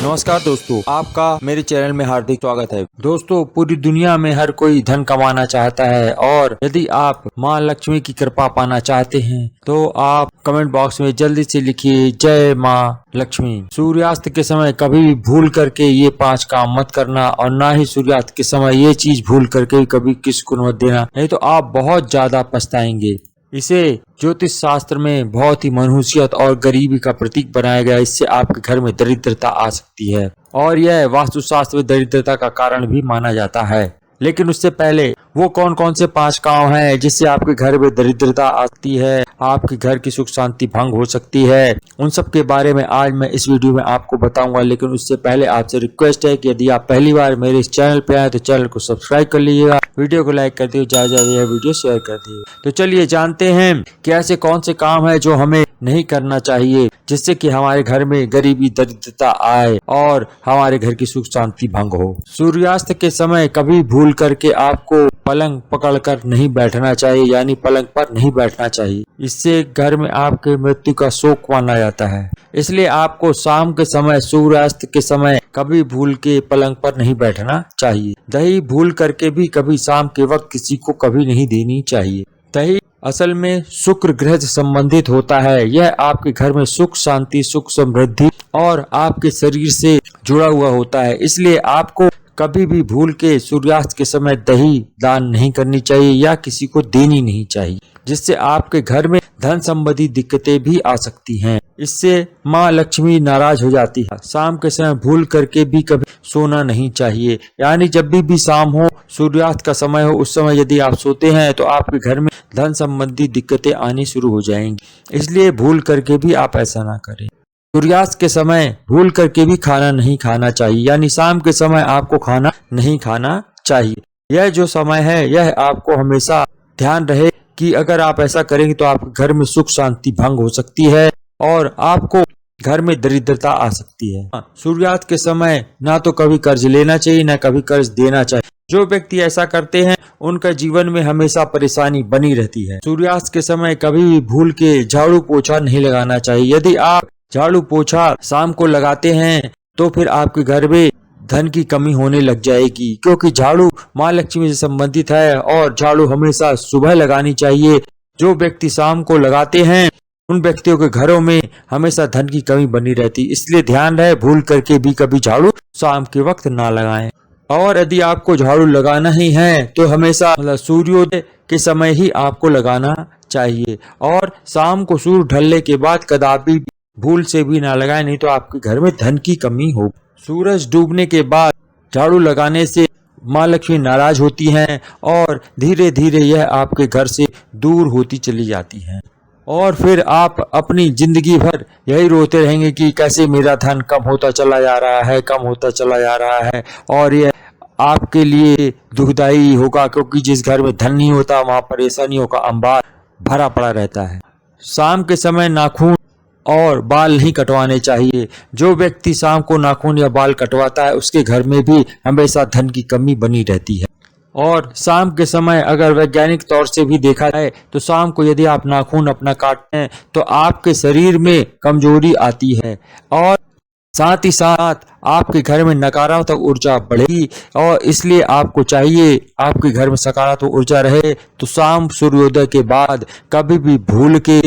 नमस्कार दोस्तों, आपका मेरे चैनल में हार्दिक स्वागत है। दोस्तों, पूरी दुनिया में हर कोई धन कमाना चाहता है और यदि आप माँ लक्ष्मी की कृपा पाना चाहते हैं तो आप कमेंट बॉक्स में जल्दी से लिखिए जय माँ लक्ष्मी। सूर्यास्त के समय कभी भी भूल करके ये 5 काम मत करना और ना ही सूर्यास्त के समय ये चीज भूल करके कभी किसी को मत देना, नहीं तो आप बहुत ज्यादा पछताएंगे। इसे ज्योतिष शास्त्र में बहुत ही मनहूसियत और गरीबी का प्रतीक बनाया गया। इससे आपके घर में दरिद्रता आ सकती है और यह वास्तुशास्त्र में दरिद्रता का कारण भी माना जाता है। लेकिन उससे पहले वो कौन कौन से 5 काम हैं जिससे आपके घर में दरिद्रता आती है, आपके घर की सुख शांति भंग हो सकती है, उन सब के बारे में आज मैं इस वीडियो में आपको बताऊंगा। लेकिन उससे पहले आपसे रिक्वेस्ट है कि यदि आप पहली बार मेरे इस चैनल पे आए तो चैनल को सब्सक्राइब कर लीजिएगा, वीडियो को लाइक कर दिए, ज्यादा यह वीडियो शेयर कर दिए। तो चलिए जानते हैं कि ऐसे कौन से काम है जो हमें नहीं करना चाहिए जिससे कि हमारे घर में गरीबी दरिद्रता आए और हमारे घर की सुख शांति भंग हो। सूर्यास्त के समय कभी भूल करके आपको पलंग पकड़कर नहीं बैठना चाहिए, यानी पलंग पर नहीं बैठना चाहिए। इससे घर में आपके मृत्यु का शोक माना जाता है। इसलिए आपको शाम के समय, सूर्यास्त के समय कभी भूल के पलंग पर नहीं बैठना चाहिए। दही भूल करके भी कभी शाम के वक्त किसी को कभी नहीं देनी चाहिए। दही असल में शुक्र ग्रह से संबंधित होता है। यह आपके घर में सुख शांति, सुख समृद्धि और आपके शरीर से जुड़ा हुआ होता है। इसलिए आपको कभी भी भूल के सूर्यास्त के समय दही दान नहीं करनी चाहिए या किसी को देनी नहीं चाहिए, जिससे आपके घर में धन संबंधी दिक्कतें भी आ सकती हैं। इससे माँ लक्ष्मी नाराज हो जाती है। शाम के समय भूल करके भी कभी सोना नहीं चाहिए, यानी जब भी शाम हो, सूर्यास्त का समय हो, उस समय यदि आप सोते हैं तो आपके घर में धन संबंधी दिक्कतें आनी शुरू हो जाएंगी। इसलिए भूल करके भी आप ऐसा ना करें। सूर्यास्त के समय भूल करके भी खाना नहीं खाना चाहिए, यानी शाम के समय आपको खाना नहीं खाना चाहिए। यह जो समय है यह आपको हमेशा ध्यान रहे कि अगर आप ऐसा करेंगे तो आपके घर में सुख शांति भंग हो सकती है और आपको घर में दरिद्रता आ सकती है। सूर्यास्त के समय ना तो कभी कर्ज लेना चाहिए ना कभी कर्ज देना चाहिए। जो व्यक्ति ऐसा करते हैं उनका जीवन में हमेशा परेशानी बनी रहती है। सूर्यास्त के समय कभी भी भूल के झाड़ू पोछा नहीं लगाना चाहिए। यदि आप झाड़ू पोछा शाम को लगाते हैं तो फिर आपके घर में धन की कमी होने लग जाएगी, क्योंकि झाड़ू माँ लक्ष्मी से संबंधित है और झाड़ू हमेशा सुबह लगानी चाहिए। जो व्यक्ति शाम को लगाते हैं उन व्यक्तियों के घरों में हमेशा धन की कमी बनी रहती, इसलिए ध्यान रहे भूल करके भी कभी झाड़ू शाम के वक्त ना लगाएं। और यदि आपको झाड़ू लगाना ही है तो हमेशा सूर्योदय के समय ही आपको लगाना चाहिए और शाम को सूर्य ढलने के बाद कदापि भूल से भी ना लगाएं, नहीं तो आपके घर में धन की कमी हो। सूरज डूबने के बाद झाड़ू लगाने से माँ लक्ष्मी नाराज होती हैं और धीरे धीरे यह आपके घर से दूर होती चली जाती हैं और फिर आप अपनी जिंदगी भर यही रोते रहेंगे कि कैसे मेरा धन कम होता चला जा रहा है, कम होता चला जा रहा है। और यह आपके लिए दुखदाई होगा, क्योंकि जिस घर में धन नहीं होता वहाँ परेशानियों का अंबार भरा पड़ा रहता है। शाम के समय नाखून और बाल नहीं कटवाने चाहिए। जो व्यक्ति शाम को नाखून या बाल कटवाता है उसके घर में भी हमेशा धन की कमी बनी रहती है। और शाम के समय अगर वैज्ञानिक तौर से भी देखा जाए तो शाम को यदि आप नाखून अपना काटते हैं तो आपके शरीर में कमजोरी आती है और साथ ही साथ आपके घर में नकारात्मक ऊर्जा बढ़ेगी। और इसलिए आपको चाहिए आपके घर में सकारात्मक ऊर्जा रहे तो शाम सूर्योदय के बाद कभी भी भूल के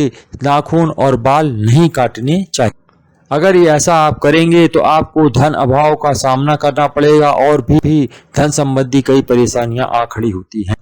नाखून और बाल नहीं काटने चाहिए। अगर ये ऐसा आप करेंगे तो आपको धन अभाव का सामना करना पड़ेगा और भी धन संबंधी कई परेशानियां आ खड़ी होती हैं।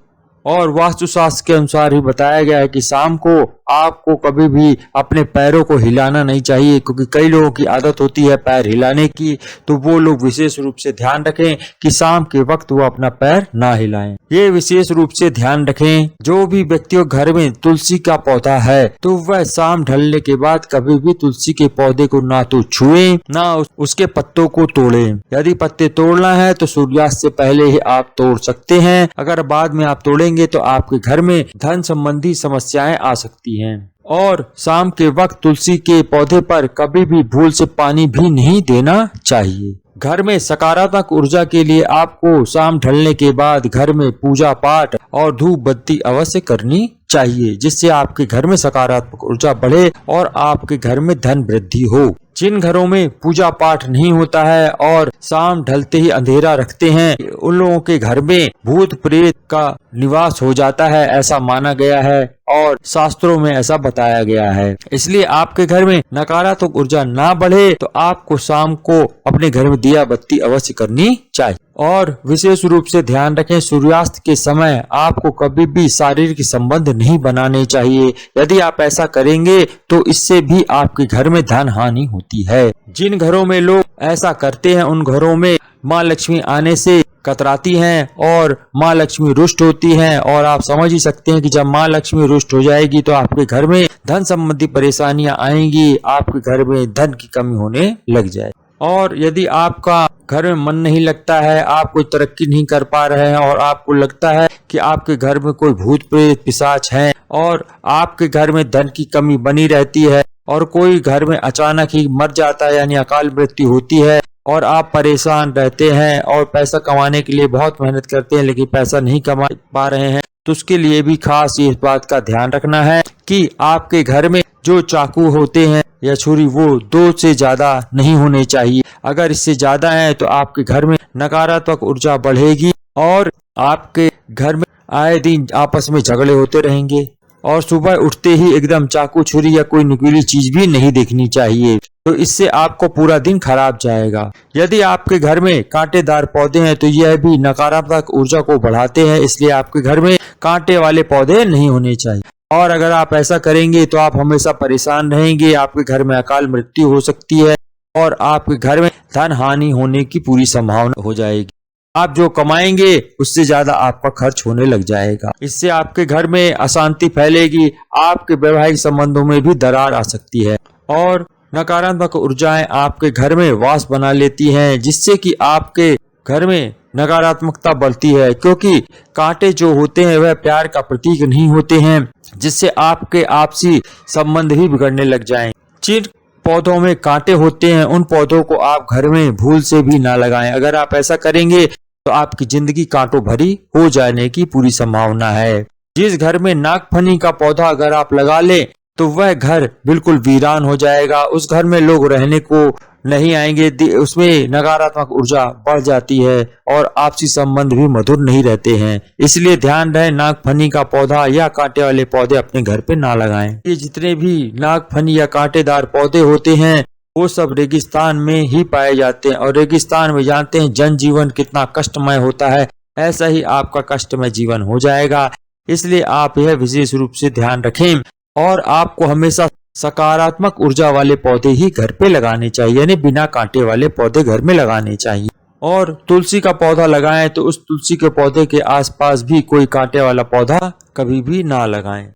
और वास्तुशास्त्र के अनुसार ही बताया गया है कि शाम को आपको कभी भी अपने पैरों को हिलाना नहीं चाहिए, क्योंकि कई लोगों की आदत होती है पैर हिलाने की। तो वो लोग विशेष रूप से ध्यान रखें कि शाम के वक्त वो अपना पैर ना हिलाएं। ये विशेष रूप से ध्यान रखें जो भी व्यक्तियों घर में तुलसी का पौधा है तो वह शाम ढलने के बाद कभी भी तुलसी के पौधे को ना तो छुएं ना उसके पत्तों को तोड़ें। यदि पत्ते तोड़ना है तो सूर्यास्त से पहले ही आप तोड़ सकते हैं। अगर बाद में आप तोड़ेंगे तो आपके घर में धन संबंधी समस्याएं आ सकती हैं। और शाम के वक्त तुलसी के पौधे पर कभी भी भूल से पानी भी नहीं देना चाहिए। घर में सकारात्मक ऊर्जा के लिए आपको शाम ढलने के बाद घर में पूजा पाठ और धूप बत्ती अवश्य करनी चाहिए, जिससे आपके घर में सकारात्मक ऊर्जा बढ़े और आपके घर में धन वृद्धि हो। जिन घरों में पूजा पाठ नहीं होता है और शाम ढलते ही अंधेरा रखते हैं, उन लोगों के घर में भूत प्रेत का निवास हो जाता है, ऐसा माना गया है और शास्त्रों में ऐसा बताया गया है। इसलिए आपके घर में नकारात्मक ऊर्जा ना बढ़े तो आपको शाम को अपने घर में दिया बत्ती अवश्य करनी चाहिए। और विशेष रूप से ध्यान रखें, सूर्यास्त के समय आपको कभी भी शारीरिक संबंध नहीं बनाने चाहिए। यदि आप ऐसा करेंगे तो इससे भी आपके घर में धन हानि होती है। जिन घरों में लोग ऐसा करते हैं उन घरों में माँ लक्ष्मी आने से कतराती हैं और माँ लक्ष्मी रुष्ट होती हैं। और आप समझ ही सकते हैं कि जब माँ लक्ष्मी रुष्ट हो जाएगी तो आपके घर में धन संबंधी परेशानियां आएंगी, आपके घर में धन की कमी होने लग जाए। और यदि आपका घर में मन नहीं लगता है, आप कोई तरक्की नहीं कर पा रहे हैं और आपको लगता है कि आपके घर में कोई भूत प्रेत पिशाच है और आपके घर में धन की कमी बनी रहती है और कोई घर में अचानक ही मर जाता है यानी अकाल मृत्यु होती है और आप परेशान रहते हैं और पैसा कमाने के लिए बहुत मेहनत करते हैं लेकिन पैसा नहीं कमा पा रहे हैं, तो उसके लिए भी खास इस बात का ध्यान रखना है कि आपके घर में जो चाकू होते हैं या छुरी वो 2 से ज्यादा नहीं होने चाहिए। अगर इससे ज्यादा है तो आपके घर में नकारात्मक ऊर्जा बढ़ेगी और आपके घर में आए दिन आपस में झगड़े होते रहेंगे और सुबह उठते ही एकदम चाकू छुरी या कोई नुकीली चीज भी नहीं देखनी चाहिए, तो इससे आपको पूरा दिन खराब जाएगा। यदि आपके घर में कांटेदार पौधे हैं तो यह भी नकारात्मक ऊर्जा को बढ़ाते हैं, इसलिए आपके घर में कांटे वाले पौधे नहीं होने चाहिए। और अगर आप ऐसा करेंगे तो आप हमेशा परेशान रहेंगे, आपके घर में अकाल मृत्यु हो सकती है और आपके घर में धन हानि होने की पूरी संभावना हो जाएगी। आप जो कमाएंगे उससे ज्यादा आपका खर्च होने लग जाएगा। इससे आपके घर में अशांति फैलेगी, आपके वैवाहिक संबंधों में भी दरार आ सकती है और नकारात्मक ऊर्जाएं आपके घर में वास बना लेती हैं, जिससे कि आपके घर में नकारात्मकता बढ़ती है। क्योंकि कांटे जो होते हैं वह प्यार का प्रतीक नहीं होते हैं, जिससे आपके आपसी संबंध ही बिगड़ने लग जाएं। जिन पौधों में कांटे होते हैं उन पौधों को आप घर में भूल से भी ना लगाएं। अगर आप ऐसा करेंगे तो आपकी जिंदगी कांटों भरी हो जाने की पूरी संभावना है। जिस घर में नागफनी का पौधा अगर आप लगा लें तो वह घर बिल्कुल वीरान हो जाएगा, उस घर में लोग रहने को नहीं आएंगे, उसमें नकारात्मक ऊर्जा बढ़ जाती है और आपसी संबंध भी मधुर नहीं रहते हैं। इसलिए ध्यान रहे, नागफनी का पौधा या कांटे वाले पौधे अपने घर पे ना लगाएं। ये जितने भी नागफनी या कांटेदार पौधे होते हैं वो सब रेगिस्तान में ही पाए जाते हैं और रेगिस्तान में जानते हैं जनजीवन कितना कष्टमय होता है, ऐसा ही आपका कष्टमय जीवन हो जाएगा। इसलिए आप यह विशेष रूप से ध्यान रखें और आपको हमेशा सकारात्मक ऊर्जा वाले पौधे ही घर पे लगाने चाहिए, यानी बिना कांटे वाले पौधे घर में लगाने चाहिए। और तुलसी का पौधा लगाएं तो उस तुलसी के पौधे के आसपास भी कोई कांटे वाला पौधा कभी भी ना लगाएं।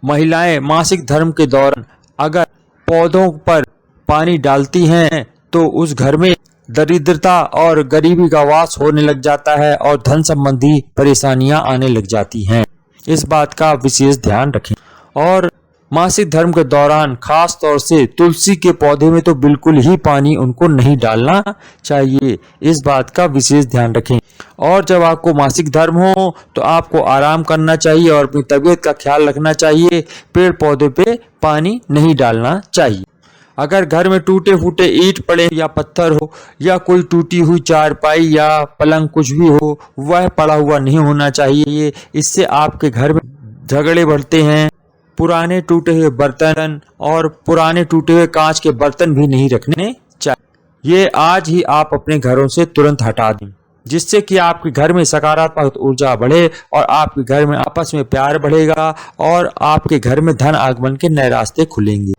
महिलाएं मासिक धर्म के दौरान अगर पौधों पर पानी डालती हैं तो उस घर में दरिद्रता और गरीबी का वास होने लग जाता है और धन संबंधी परेशानियां आने लग जाती हैं। इस बात का विशेष ध्यान रखें। और मासिक धर्म के दौरान खास तौर से तुलसी के पौधे में तो बिल्कुल ही पानी उनको नहीं डालना चाहिए, इस बात का विशेष ध्यान रखें। और जब आपको मासिक धर्म हो तो आपको आराम करना चाहिए और अपनी तबीयत का ख्याल रखना चाहिए, पेड़ पौधे पे पानी नहीं डालना चाहिए। अगर घर में टूटे फूटे ईंट पड़े या पत्थर हो या कोई टूटी हुई चारपाई या पलंग कुछ भी हो, वह पड़ा हुआ नहीं होना चाहिए, इससे आपके घर में झगड़े बढ़ते हैं। पुराने टूटे हुए बर्तन और पुराने टूटे हुए कांच के बर्तन भी नहीं रखने चाहिए। ये आज ही आप अपने घरों से तुरंत हटा दें, जिससे कि आपके घर में सकारात्मक ऊर्जा बढ़े और आपके घर में आपस में प्यार बढ़ेगा और आपके घर में धन आगमन के नए रास्ते खुलेंगे।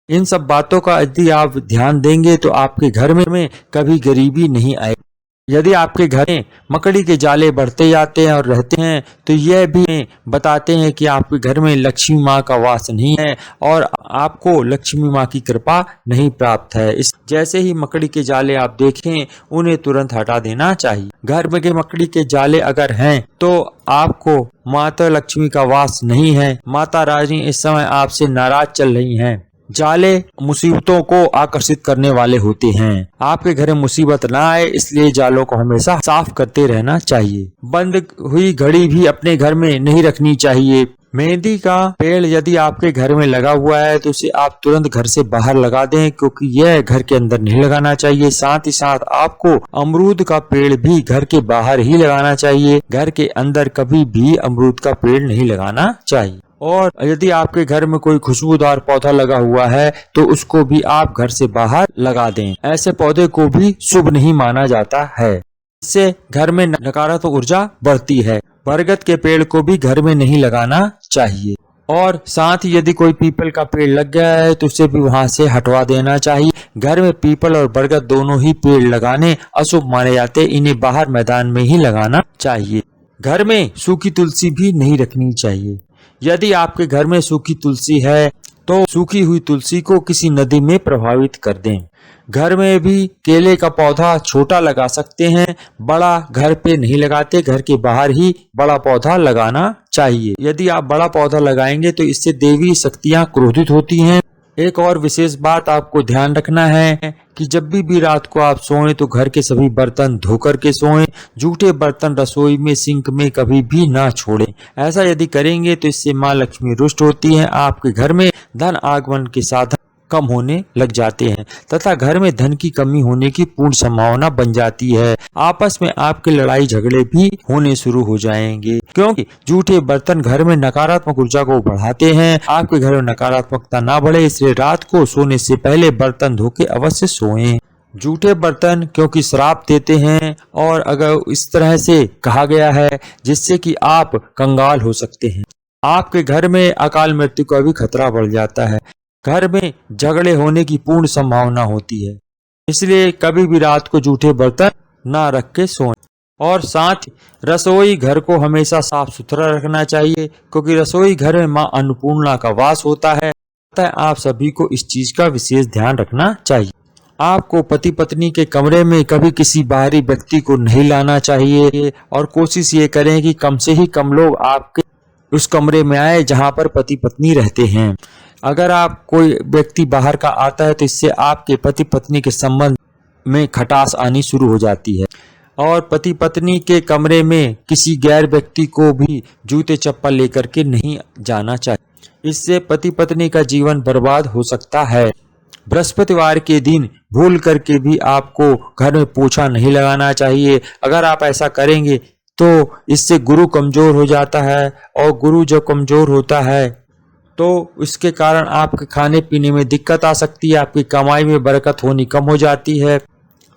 इन सब बातों का यदि आप ध्यान देंगे तो आपके घर में कभी गरीबी नहीं आएगी। यदि आपके घर में मकड़ी के जाले बढ़ते जाते हैं और रहते हैं तो यह भी बताते हैं कि आपके घर में लक्ष्मी माँ का वास नहीं है और आपको लक्ष्मी माँ की कृपा नहीं प्राप्त है। इस जैसे ही मकड़ी के जाले आप देखें उन्हें तुरंत हटा देना चाहिए। घर में के मकड़ी के जाले अगर हैं तो आपको माता लक्ष्मी का वास नहीं है, माता रानी इस समय आपसे नाराज चल रही हैं। जाले मुसीबतों को आकर्षित करने वाले होते हैं। आपके घर में मुसीबत ना आए इसलिए जालों को हमेशा साफ करते रहना चाहिए। बंद हुई घड़ी भी अपने घर में नहीं रखनी चाहिए। मेहंदी का पेड़ यदि आपके घर में लगा हुआ है तो उसे आप तुरंत घर से बाहर लगा दें, क्योंकि यह घर के अंदर नहीं लगाना चाहिए। साथ ही साथ आपको अमरूद का पेड़ भी घर के बाहर ही लगाना चाहिए। घर के अंदर कभी भी अमरूद का पेड़ नहीं लगाना चाहिए। और यदि आपके घर में कोई खुशबूदार पौधा लगा हुआ है तो उसको भी आप घर से बाहर लगा दें। ऐसे पौधे को भी शुभ नहीं माना जाता है। इससे घर में नकारात्मक ऊर्जा बढ़ती है। बरगद के पेड़ को भी घर में नहीं लगाना चाहिए। और साथ ही यदि कोई पीपल का पेड़ लग गया है तो उसे भी वहां से हटवा देना चाहिए। घर में पीपल और बरगद दोनों ही पेड़ लगाने अशुभ माने जाते, इन्हें बाहर मैदान में ही लगाना चाहिए। घर में सूखी तुलसी भी नहीं रखनी चाहिए। यदि आपके घर में सूखी तुलसी है तो सूखी हुई तुलसी को किसी नदी में प्रवाहित कर दें। घर में भी केले का पौधा छोटा लगा सकते हैं, बड़ा घर पे नहीं लगाते। घर के बाहर ही बड़ा पौधा लगाना चाहिए। यदि आप बड़ा पौधा लगाएंगे तो इससे देवी शक्तियां क्रोधित होती हैं। एक और विशेष बात आपको ध्यान रखना है कि जब भी रात को आप सोएं तो घर के सभी बर्तन धोकर के सोएं। जूठे बर्तन रसोई में सिंक में कभी भी ना छोड़ें। ऐसा यदि करेंगे तो इससे माँ लक्ष्मी रुष्ट होती हैं। आपके घर में धन आगमन के साधन कम होने लग जाते हैं तथा घर में धन की कमी होने की पूर्ण संभावना बन जाती है। आपस में आपके लड़ाई झगड़े भी होने शुरू हो जाएंगे, क्योंकि जूठे बर्तन घर में नकारात्मक ऊर्जा को बढ़ाते हैं। आपके घर में नकारात्मकता ना बढ़े इसलिए रात को सोने से पहले बर्तन धो के अवश्य सोएं। जूठे बर्तन क्योंकि श्राप देते हैं और अगर इस तरह से कहा गया है जिससे कि आप कंगाल हो सकते हैं। आपके घर में अकाल मृत्यु का भी खतरा बढ़ जाता है। घर में झगड़े होने की पूर्ण संभावना होती है। इसलिए कभी भी रात को जूठे बर्तन ना रख के सोएं। और साथ रसोई घर को हमेशा साफ सुथरा रखना चाहिए, क्योंकि रसोई घर में मां अन्नपूर्णा का वास होता है। अतः आप सभी को इस चीज का विशेष ध्यान रखना चाहिए। आपको पति पत्नी के कमरे में कभी किसी बाहरी व्यक्ति को नहीं लाना चाहिए और कोशिश ये करें कि कम से ही कम लोग आपके उस कमरे में आए जहां पर पति पत्नी रहते हैं। अगर आप कोई व्यक्ति बाहर का आता है तो इससे आपके पति पत्नी के संबंध में खटास आनी शुरू हो जाती है। और पति पत्नी के कमरे में किसी गैर व्यक्ति को भी जूते चप्पल लेकर के नहीं जाना चाहिए। इससे पति पत्नी का जीवन बर्बाद हो सकता है। बृहस्पतिवार के दिन भूल करके भी आपको घर में पोछा नहीं लगाना चाहिए। अगर आप ऐसा करेंगे तो इससे गुरु कमजोर हो जाता है और गुरु जब कमजोर होता है तो इसके कारण आपके खाने पीने में दिक्कत आ सकती है। आपकी कमाई में बरकत होनी कम हो जाती है।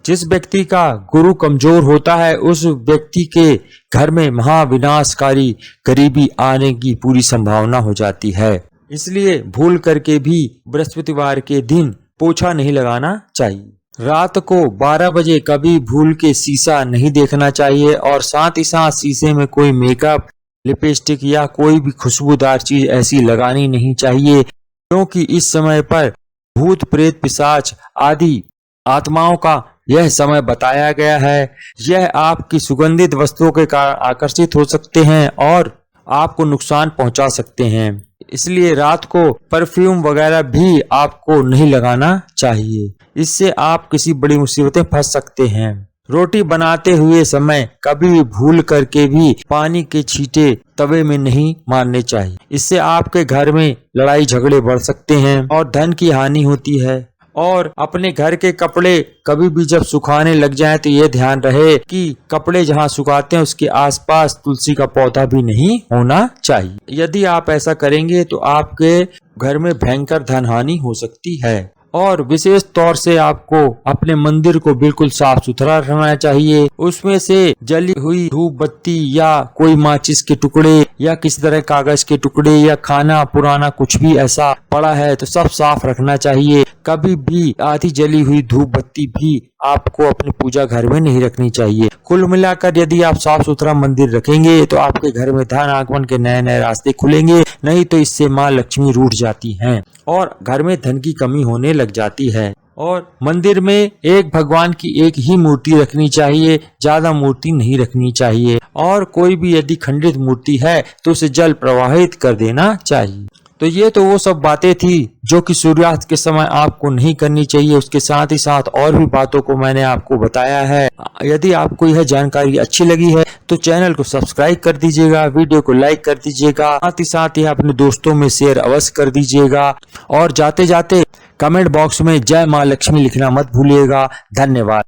जिस व्यक्ति का गुरु कमजोर होता है उस व्यक्ति के घर में महाविनाशकारी गरीबी आने की पूरी संभावना हो जाती है। इसलिए भूल करके भी बृहस्पतिवार के दिन पोछा नहीं लगाना चाहिए। रात को 12 बजे कभी भूल के शीशा नहीं देखना चाहिए और साथ ही साथ शीशे में कोई मेकअप, लिपस्टिक या कोई भी खुशबूदार चीज ऐसी लगानी नहीं चाहिए, क्योंकि इस समय पर भूत प्रेत पिशाच आदि आत्माओं का यह समय बताया गया है। यह आपकी सुगंधित वस्तुओं के कारण आकर्षित हो सकते हैं और आपको नुकसान पहुंचा सकते हैं। इसलिए रात को परफ्यूम वगैरह भी आपको नहीं लगाना चाहिए। इससे आप किसी बड़ी मुसीबत में फंस सकते हैं। रोटी बनाते हुए समय कभी भी भूल करके भी पानी के छींटे तवे में नहीं मारने चाहिए। इससे आपके घर में लड़ाई झगड़े बढ़ सकते हैं और धन की हानि होती है। और अपने घर के कपड़े कभी भी जब सुखाने लग जाएं तो ये ध्यान रहे कि कपड़े जहां सुखाते हैं उसके आसपास तुलसी का पौधा भी नहीं होना चाहिए। यदि आप ऐसा करेंगे तो आपके घर में भयंकर धन हानि हो सकती है। और विशेष तौर से आपको अपने मंदिर को बिल्कुल साफ सुथरा रखना चाहिए। उसमें से जली हुई धूप बत्ती या कोई माचिस के टुकड़े या किसी तरह कागज के टुकड़े या खाना पुराना कुछ भी ऐसा पड़ा है तो सब साफ रखना चाहिए। कभी भी आधी जली हुई धूप बत्ती भी आपको अपनी पूजा घर में नहीं रखनी चाहिए। कुल मिलाकर यदि आप साफ सुथरा मंदिर रखेंगे तो आपके घर में धन आगमन के नए नए रास्ते खुलेंगे, नहीं तो इससे माँ लक्ष्मी रूठ जाती हैं और घर में धन की कमी होने लग जाती है। और मंदिर में एक भगवान की एक ही मूर्ति रखनी चाहिए, ज्यादा मूर्ति नहीं रखनी चाहिए। और कोई भी यदि खंडित मूर्ति है तो उसे जल प्रवाहित कर देना चाहिए। तो ये तो वो सब बातें थी जो कि सूर्यास्त के समय आपको नहीं करनी चाहिए। उसके साथ ही साथ और भी बातों को मैंने आपको बताया है। यदि आपको यह जानकारी अच्छी लगी है तो चैनल को सब्सक्राइब कर दीजिएगा, वीडियो को लाइक कर दीजिएगा, साथ ही अपने दोस्तों में शेयर अवश्य कर दीजिएगा और जाते जाते कमेंट बॉक्स में जय मां लक्ष्मी लिखना मत भूलिएगा। धन्यवाद।